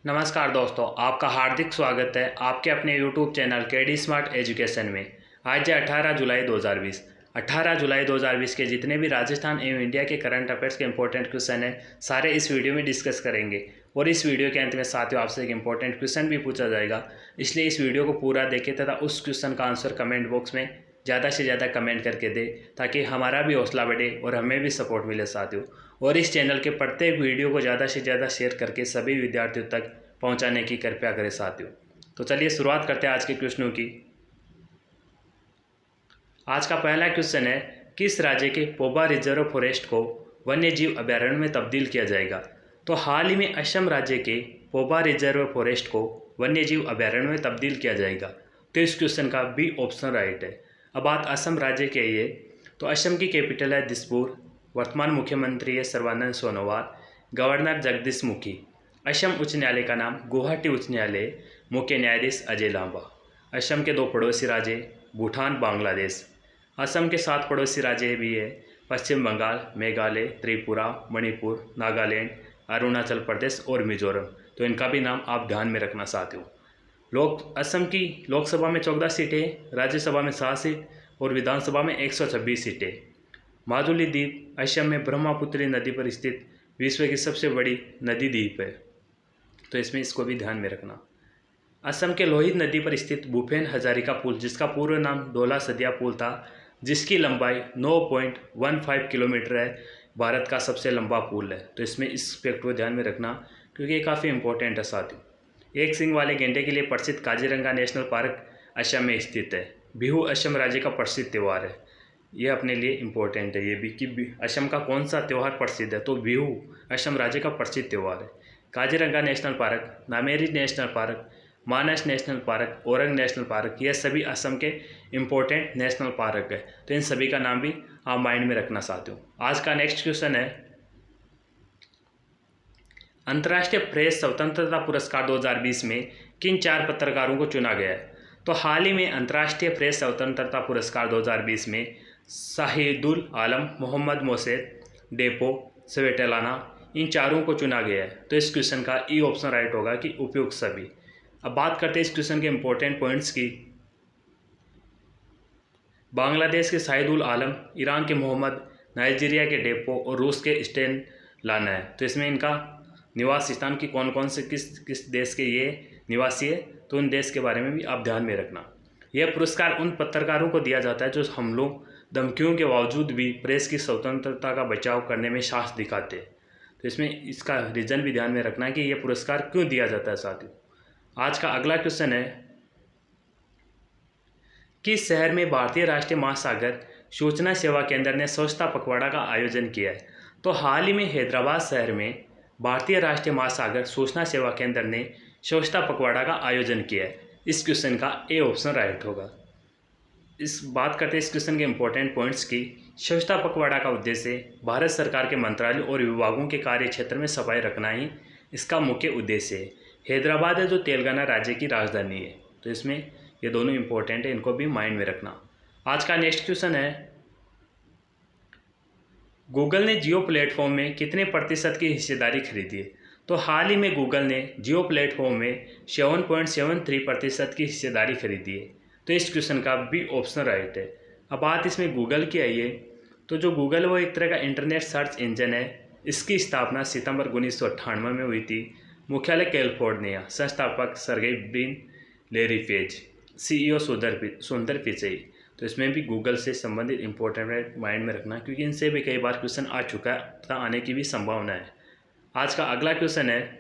नमस्कार दोस्तों, आपका हार्दिक स्वागत है आपके अपने YouTube channel KD smart education में। आज है 18 जुलाई 2020। 18 जुलाई 2020 के जितने भी राजस्थान एवं इंडिया के करंट अफेयर्स के इंपॉर्टेंट क्वेश्चन हैं, सारे इस वीडियो में डिस्कस करेंगे। और इस वीडियो के अंत में साथियों आपसे एक इंपॉर्टेंट क्वेश्चन भी पूछा जाएगा, इसलिए इस वीडियो को पूरा देखें तथा उस क्वेश्चन का आंसर कमेंट बॉक्स में ज़्यादा से ज़्यादा कमेंट करके दे, ताकि हमारा भी हौसला बढ़े और हमें भी सपोर्ट मिले साथियों। और इस चैनल के प्रत्येक वीडियो को ज़्यादा से ज़्यादा शेयर करके सभी विद्यार्थियों तक पहुंचाने की कृपया करें साथियों। तो चलिए शुरुआत करते हैं आज के क्वेश्चनों की। आज का पहला क्वेश्चन है, किस राज्य के पोबा रिजर्व फॉरेस्ट को वन्य जीव अभयारण्य में तब्दील किया जाएगा? तो हाल ही में असम राज्य के पोबा रिजर्व फॉरेस्ट को वन्य जीव अभयारण्य में तब्दील किया जाएगा। तो इस क्वेश्चन का बी ऑप्शन राइट है। अब बात असम राज्य की है, तो असम की कैपिटल है दिसपुर। वर्तमान मुख्यमंत्री है सर्बानंद सोनोवाल। गवर्नर जगदीश मुखी। असम उच्च न्यायालय का नाम गुवाहाटी उच्च न्यायालय। मुख्य न्यायाधीश अजय लांबा। असम के 2 पड़ोसी राज्य भूटान, बांग्लादेश। असम के 7 पड़ोसी राज्य भी है पश्चिम बंगाल, मेघालय, त्रिपुरा, मणिपुर, नागालैंड, अरुणाचल प्रदेश और मिजोरम। तो इनका भी नाम आप ध्यान में रखना साथियों। असम की लोकसभा में 14 सीटें, राज्यसभा में 7 सीट और विधानसभा में 126 सीटें। माजुली द्वीप असम में ब्रह्मपुत्री नदी पर स्थित विश्व की सबसे बड़ी नदी द्वीप है, तो इसमें इसको भी ध्यान में रखना। असम के लोहित नदी पर स्थित भूपेन हजारिका पुल, जिसका पूर्व नाम डोला सदिया पुल था, जिसकी लंबाई 9.15 किलोमीटर है, भारत का सबसे लंबा पुल है। तो इसमें इस फैक्ट को ध्यान में रखना, क्योंकि ये काफ़ी इंपॉर्टेंट है साथियों। एक सिंग वाले गेंडे के लिए प्रसिद्ध काजीरंगा नेशनल पार्क असम में स्थित है। बिहू असम राज्य का प्रसिद्ध त्यौहार है। ये अपने लिए इम्पोर्टेंट है ये भी कि असम का कौन सा त्यौहार प्रसिद्ध है, तो बिहू असम राज्य का प्रसिद्ध त्यौहार है। Kaziranga national park, Nameri national park, Manas national park, Orang national park, ये सभी असम के इम्पोर्टेंट नेशनल पार्क है। तो इन सभी का नाम भी आप माइंड में रखना साथियों। आज का नेक्स्ट क्वेश्चन है, अंतर्राष्ट्रीय प्रेस स्वतंत्रता पुरस्कार 2020 में किन 4 पत्रकारों को चुना गया है? तो हाल ही में अंतर्राष्ट्रीय प्रेस स्वतंत्रता पुरस्कार 2020 में शाहिदुल आलम, मोहम्मद मोसेद, डेपो, स्वेटलाना, इन चारों को चुना गया है। तो इस क्वेश्चन का ई ऑप्शन राइट होगा कि उपयुक्त सभी। अब बात करते हैं इस क्वेश्चन के इंपॉर्टेंट पॉइंट्स की। बांग्लादेश के शाहिदुल आलम, ईरान के मोहम्मद, नाइजीरिया के डेपो और रूस के स्टेन लाना है। तो इसमें इनका निवास स्थान की कौन कौन से किस देश के ये निवासी है, तो उन देश के बारे में भी आप ध्यान में रखना। यह पुरस्कार उन पत्रकारों को दिया जाता है जो हमलों धमकियों के बावजूद भी प्रेस की स्वतंत्रता का बचाव करने में साहस दिखाते हैं। तो इसमें इसका रीज़न भी ध्यान में रखना है कि यह पुरस्कार क्यों दिया जाता है साथियों। आज का अगला क्वेश्चन है, किस शहर में भारतीय राष्ट्रीय महासागर सूचना सेवा केंद्र ने स्वच्छता पखवाड़ा का आयोजन किया है? तो हाल ही में हैदराबाद शहर में भारतीय राष्ट्रीय महासागर सूचना सेवा केंद्र ने स्वच्छता पखवाड़ा का आयोजन किया है। इस क्वेश्चन का ए ऑप्शन राइट होगा। इस बात करते हैं इस क्वेश्चन के इंपॉर्टेंट पॉइंट्स की। स्वच्छता पखवाड़ा का उद्देश्य भारत सरकार के मंत्रालयों और विभागों के कार्य क्षेत्र में सफाई रखना ही इसका मुख्य उद्देश्य है। हैदराबाद है जो तेलंगाना राज्य की राजधानी है। तो इसमें ये दोनों इंपॉर्टेंट है, इनको भी माइंड में रखना। आज का नेक्स्ट क्वेश्चन है, गूगल ने जियो प्लेटफॉर्म में कितने प्रतिशत की हिस्सेदारी खरीदी है? तो हाल ही में गूगल ने जियो प्लेटफॉर्म में 7.73% की हिस्सेदारी खरीदी है। तो इस क्वेश्चन का भी ऑप्शन राइट है। अब बात इसमें गूगल की आई है, तो जो गूगल वो एक तरह का इंटरनेट सर्च इंजन है। इसकी स्थापना सितंबर 1998 में हुई थी। मुख्यालय कैलिफोर्निया। संस्थापक Sergey Brin, Larry Page, CEO Sundar Pichai. तो इसमें भी गूगल से संबंधित इंपॉर्टेंट माइंड में रखना, क्योंकि इनसे भी कई बार क्वेश्चन आ चुका है तथा आने की भी संभावना है। आज का अगला क्वेश्चन है,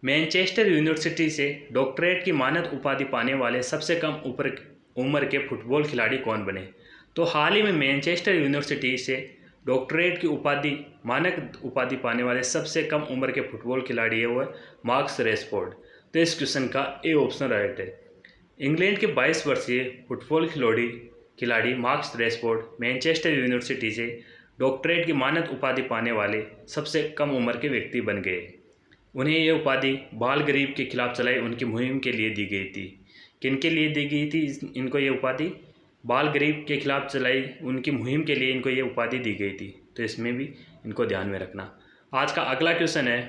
मैनचेस्टर यूनिवर्सिटी से डॉक्टरेट की मानद उपाधि पाने वाले सबसे कम उम्र के फुटबॉल खिलाड़ी कौन बने? तो हाल ही में मैनचेस्टर यूनिवर्सिटी से डॉक्टरेट की मानक उपाधि पाने वाले सबसे कम उम्र के फुटबॉल खिलाड़ी है वो मार्कस रेशफोर्ड। तो इस क्वेश्चन का ए ऑप्शन राइट है। इंग्लैंड के 22 वर्षीय फुटबॉल खिलाड़ी मार्कस रेशफोर्ड मैनचेस्टर यूनिवर्सिटी से डॉक्टरेट की मानद उपाधि पाने वाले सबसे कम उम्र के व्यक्ति बन गए। उन्हें यह उपाधि बाल गरीब के खिलाफ चलाई उनकी मुहिम के लिए दी गई थी। किनके लिए दी गई थी इनको ये उपाधि? बाल गरीब के खिलाफ चलाई उनकी मुहिम के लिए इनको ये उपाधि दी गई थी। तो इसमें भी इनको ध्यान में रखना। आज का अगला क्वेश्चन है,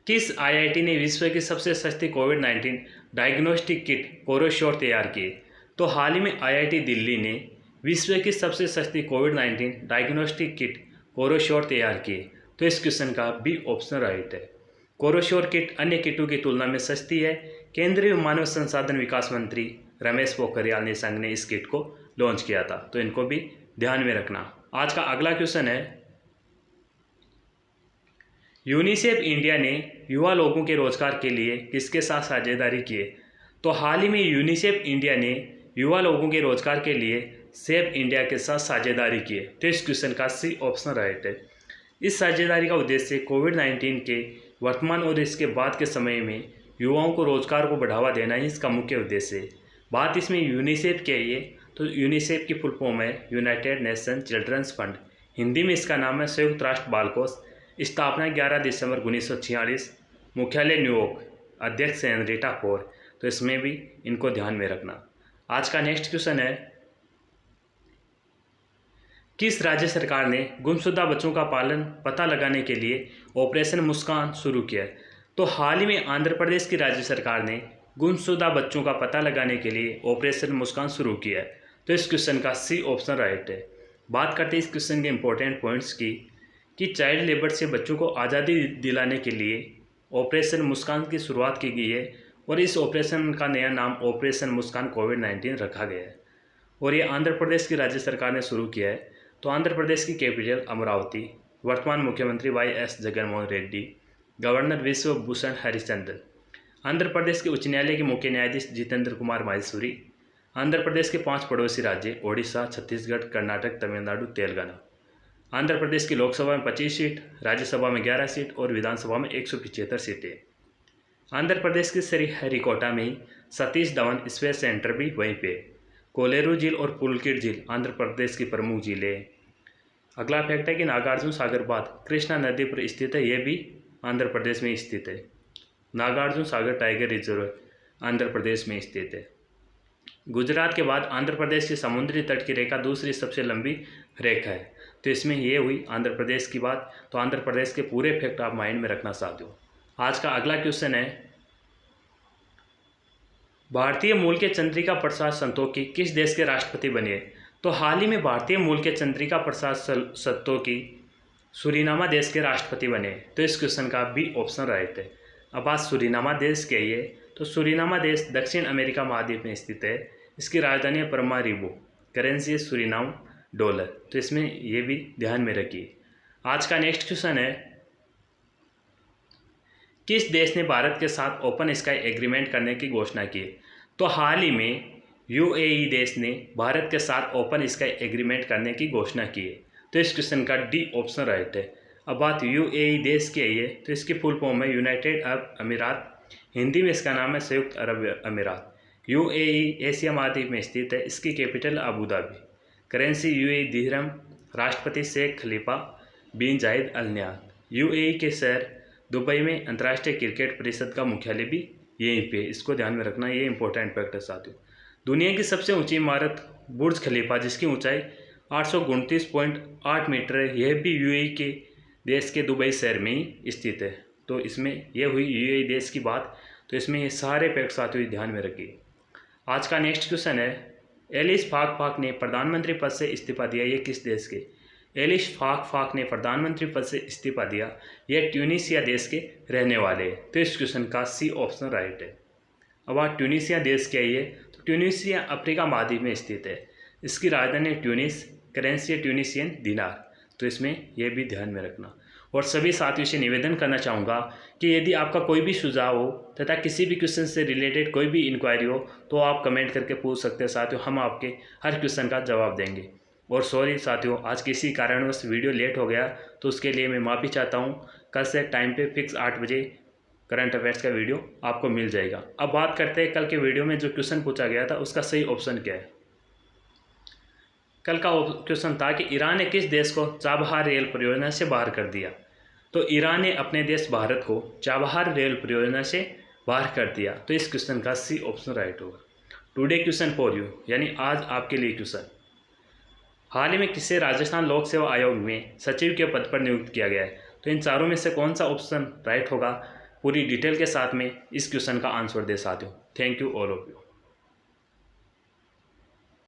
किस आईआईटी ने विश्व की सबसे सस्ती कोविड-19 डायग्नोस्टिक किट कोरोश्योर तैयार की? तो हाल ही में आईआईटी दिल्ली ने विश्व की सबसे सस्ती कोविड-19 डायग्नोस्टिक किट कोरोश्योर तैयार की। तो इस क्वेश्चन का बी ऑप्शन राइट है। कोरोश्योर किट अन्य किटों की तुलना में सस्ती है। केंद्रीय मानव संसाधन विकास मंत्री रमेश पोखरियाल निशंक ने इस किट को लॉन्च किया था, तो इनको भी ध्यान में रखना। आज का अगला क्वेश्चन है, यूनिसेफ इंडिया ने युवा लोगों के रोजगार के लिए किसके साथ साझेदारी की है? तो हाल ही में यूनिसेफ इंडिया ने युवा लोगों के रोजगार के लिए सेव इंडिया के साथ साझेदारी की है। तो इस क्वेश्चन का सी ऑप्शन राइट है। इस साझेदारी का उद्देश्य कोविड-19 के वर्तमान और इसके बाद के समय में युवाओं को रोजगार को बढ़ावा देना ही इसका मुख्य उद्देश्य है। बात इसमें यूनिसेफ की है, तो यूनिसेफ की फुल फॉर्म है United Nation children's fund. Hindi में इसका नाम है संयुक्त राष्ट्र बाल कोष। स्थापना 11 दिसंबर 1946, मुख्यालय न्यूयॉर्क, अध्यक्ष हैं रीटा फोर। तो इसमें भी इनको ध्यान में रखना। आज का नेक्स्ट क्वेश्चन है, किस राज्य सरकार ने गुमशुदा बच्चों का पता लगाने के लिए ऑपरेशन मुस्कान शुरू किया? तो हाल ही में आंध्र प्रदेश की राज्य सरकार ने गुमशुदा बच्चों का पता लगाने के लिए ऑपरेशन मुस्कान शुरू किया है। तो इस क्वेश्चन का सी ऑप्शन राइट है। बात करते हैं इस क्वेश्चन के इंपॉर्टेंट पॉइंट्स की, कि चाइल्ड लेबर से बच्चों को आज़ादी दिलाने के लिए ऑपरेशन मुस्कान की शुरुआत की गई है और इस ऑपरेशन का नया नाम ऑपरेशन मुस्कान कोविड-19 रखा गया है और ये आंध्र प्रदेश की राज्य सरकार ने शुरू किया है। तो आंध्र प्रदेश की कैपिटल अमरावती, वर्तमान मुख्यमंत्री वाई.एस. जगनमोहन रेड्डी, गवर्नर विश्व भूषण हरिचंदन, आंध्र प्रदेश के उच्च न्यायालय के मुख्य न्यायाधीश जितेंद्र कुमार माहेश्वरी, आंध्र प्रदेश के 5 पड़ोसी राज्य ओडिशा, छत्तीसगढ़, कर्नाटक, तमिलनाडु, तेलंगाना। आंध्र प्रदेश की लोकसभा में 25 सीट, राज्यसभा में 11 सीट और विधानसभा में 175 सीटें। आंध्र प्रदेश के श्रीहरिकोटा में ही सतीश धवन स्पेस सेंटर भी वहीं पे। कोलेरू झील और पुलकिट झील आंध्र प्रदेश की प्रमुख झीलें। अगला फैक्ट है कि नागार्जुन सागर बांध कृष्णा नदी पर स्थित है, ये भी आंध्र प्रदेश में स्थित है। नागार्जुन सागर टाइगर रिजर्व आंध्र प्रदेश में स्थित है। गुजरात के बाद आंध्र प्रदेश की समुद्री तट की रेखा दूसरी सबसे लंबी रेखा है। तो इसमें ये हुई आंध्र प्रदेश की बात। तो आंध्र प्रदेश के पूरे फैक्ट आप माइंड में रखना चाहते हो। आज का अगला क्वेश्चन है, भारतीय मूल के चंद्रिका प्रसाद संतोखी किस देश के राष्ट्रपति बने? तो हाल ही में भारतीय मूल के चंद्रिका प्रसाद संतोखी सूरीनामा देश के राष्ट्रपति बने। तो इस क्वेश्चन का बी ऑप्शन राइट है। अब बात सूरीनामा देश की है, तो सूरीनामा देश दक्षिण अमेरिका महाद्वीप में स्थित है। इसकी राजधानी है परमारिबो, करेंसी है सूरीनाम डॉलर। तो इसमें ये भी ध्यान में रखिए। आज का नेक्स्ट क्वेश्चन है, किस देश ने भारत के साथ ओपन स्काई एग्रीमेंट करने की घोषणा की? तो हाल ही में यूएई देश ने भारत के साथ ओपन स्काई एग्रीमेंट करने की घोषणा की है। तो इस क्वेश्चन का डी ऑप्शन राइट है। अब बात यूएई देश की है, तो इसकी फुल फॉर्म है यूनाइटेड अरब अमीरात। हिंदी में इसका नाम है संयुक्त अरब अमीरात। यूएई एशिया महाद्वीप में स्थित है। इसकी capital Abu Dhabi, currency UAE dirham, राष्ट्रपति शेख खलीफा बिन जायद अल नहयान। यूएई के शहर दुबई में अंतर्राष्ट्रीय क्रिकेट परिषद का मुख्यालय भी यहीं पे। इसको ध्यान में रखना, ये इंपॉर्टेंट फैक्ट है साथियों। दुनिया की सबसे ऊंची इमारत बुर्ज खलीफा, जिसकी ऊंचाई 829.8 मीटर है, यह भी यूएई के देश के दुबई शहर में ही स्थित है। तो इसमें यह हुई यूएई देश की बात। तो इसमें ये सारे फैक्ट साथियों ध्यान में रखिए। आज का नेक्स्ट क्वेश्चन है, एलिस फाक ने प्रधानमंत्री पद से इस्तीफा दिया, ये किस देश के? एलिस फाक ने प्रधानमंत्री पद से इस्तीफा दिया, यह ट्यूनीशिया देश के रहने वाले हैं। तो इस क्वेश्चन का सी ऑप्शन राइट है। अब आज ट्यूनीशिया देश क्या है? तो ट्यूनीशिया अफ्रीका महाद्वीप में स्थित है। इसकी राजधानी ट्यूनिस, करेंसी ट्यूनीशियन दिनार। तो इसमें यह भी ध्यान में रखना। और सभी साथियों से निवेदन करना चाहूँगा कि यदि आपका कोई भी सुझाव हो तथा किसी भी क्वेश्चन से रिलेटेड कोई भी इंक्वायरी हो तो आप कमेंट करके पूछ सकते हैं साथियों, हम आपके हर क्वेश्चन का जवाब देंगे। और सॉरी साथियों, आज किसी कारणवश वीडियो लेट हो गया तो उसके लिए मैं माफ़ी चाहता हूँ। कल से टाइम पे फिक्स 8 बजे करंट अफेयर्स का वीडियो आपको मिल जाएगा। अब बात करते हैं कल के वीडियो में जो क्वेश्चन पूछा गया था उसका सही ऑप्शन क्या है। कल का क्वेश्चन था कि ईरान ने किस देश को चाबहार रेल परियोजना से बाहर कर दिया? तो ईरान ने अपने देश भारत को चाबहार रेल परियोजना से बाहर कर दिया। तो इस क्वेश्चन का सी ऑप्शन राइट होगा। टुडे क्वेश्चन फॉर यू, यानी आज आपके लिए क्वेश्चन, हाल ही में किसे राजस्थान लोक सेवा आयोग में सचिव के पद पर नियुक्त किया गया है? तो इन चारों में से कौन सा ऑप्शन राइट होगा? पूरी डिटेल के साथ में इस क्वेश्चन का आंसर दे साथियों। Thank you all of you.